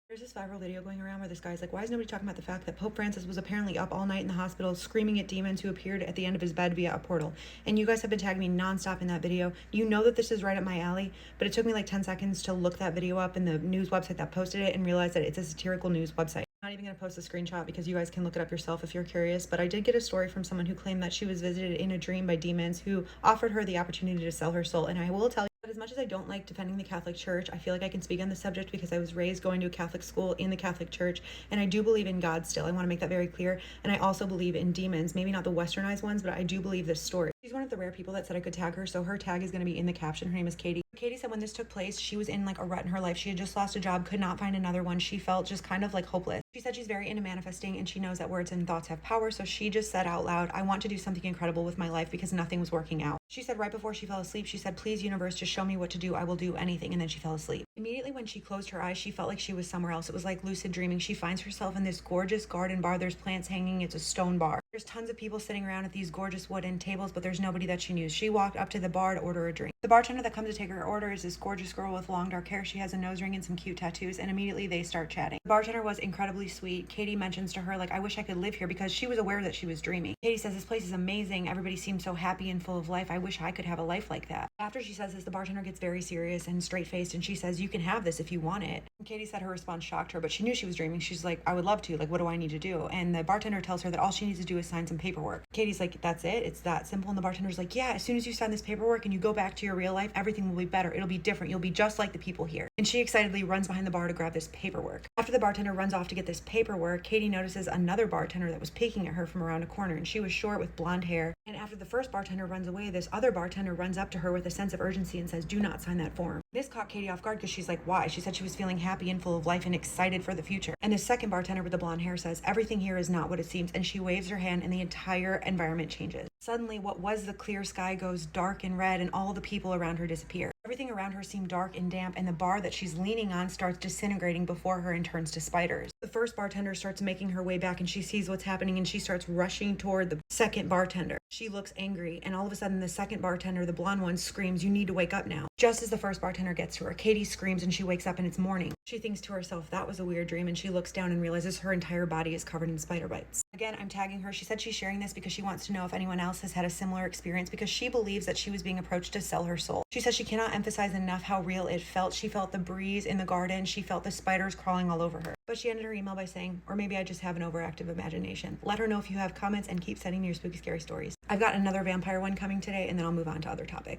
There's this viral video going around where this guy's like, why is nobody talking about the fact that Pope Francis was apparently up all night in the hospital screaming at demons who appeared at the end of his bed via a portal? And you guys have been tagging me nonstop in that video. You know that this is right up my alley, but it took me like 10 seconds to look that video up in the news website that posted it and realize that it's a satirical news website. I'm not even going to post a screenshot because you guys can look it up yourself if you're curious, but I did get a story from someone who claimed that she was visited in a dream by demons who offered her the opportunity to sell her soul. And I will tell you, but as much as I don't like defending the Catholic Church, I feel like I can speak on the subject because I was raised going to a Catholic school in the Catholic Church, and I do believe in God still. I want to make that very clear. And I also believe in demons, maybe not the westernized ones, but I do believe this story. She's one of the rare people that said I could tag her, so her tag is going to be in the caption. Her name is Katie. Katie said when this took place, she was in like a rut in her life. She had just lost a job, could not find another one. She felt just kind of like hopeless. She said she's very into manifesting and she knows that words and thoughts have power. So she just said out loud, I want to do something incredible with my life because nothing was working out. She said right before she fell asleep, she said, please universe, just show me what to do. I will do anything. And then she fell asleep. Immediately when she closed her eyes, she felt like she was somewhere else. It was like lucid dreaming. She finds herself in this gorgeous garden bar. There's plants hanging. It's a stone bar. There's tons of people sitting around at these gorgeous wooden tables, but there's nobody that she knew. She walked up to the bar to order a drink. The bartender that comes to take her order is this gorgeous girl with long dark hair. She has a nose ring and some cute tattoos, and immediately they start chatting. The bartender was incredibly sweet. Katie mentions to her, like, I wish I could live here because she was aware that she was dreaming. Katie says, this place is amazing. Everybody seems so happy and full of life. I wish I could have a life like that. After she says this, the bartender gets very serious and straight-faced, and she says, you can have this if you want it. And Katie said her response shocked her, but she knew she was dreaming. She's like, I would love to. Like, what do I need to do? And the bartender tells her that all she needs to do is sign some paperwork. Katie's like, that's it? It's that simple? And the bartender's like, yeah, as soon as you sign this paperwork and you go back to your real life, everything will be better. It'll be different. You'll be just like the people here. And she excitedly runs behind the bar to grab this paperwork. After the bartender runs off to get this paperwork, Katie notices another bartender that was peeking at her from around a corner, and she was short with blonde hair. And after the first bartender runs away, this other bartender runs up to her with a sense of urgency and says, do not sign that form. This caught Katie off guard because she's like, why? She said she was feeling happy and full of life and excited for the future. And the second bartender with the blonde hair says, everything here is not what it seems. And she waves her hand and the entire environment changes. Suddenly, what was the clear sky goes dark and red, and all the people around her disappear. Everything around her seemed dark and damp, and the bar that she's leaning on starts disintegrating before her and turns to spiders. The first bartender starts making her way back, and she sees what's happening, and she starts rushing toward the second bartender. She looks angry, and all of a sudden, the second bartender, the blonde one, screams, you need to wake up now. Just as the first bartender gets to her, Katie screams, and she wakes up, and it's morning. She thinks to herself, that was a weird dream, and she looks down and realizes her entire body is covered in spider bites. Again, I'm tagging her. She said she's sharing this because she wants to know if anyone else has had a similar experience because she believes that she was being approached to sell her soul. She says she cannot emphasize enough how real it felt. She felt the breeze in the garden. She felt the spiders crawling all over her. But she ended her email by saying, or maybe I just have an overactive imagination. Let her know if you have comments and keep sending me your spooky, scary stories. I've got another vampire one coming today, and then I'll move on to other topics.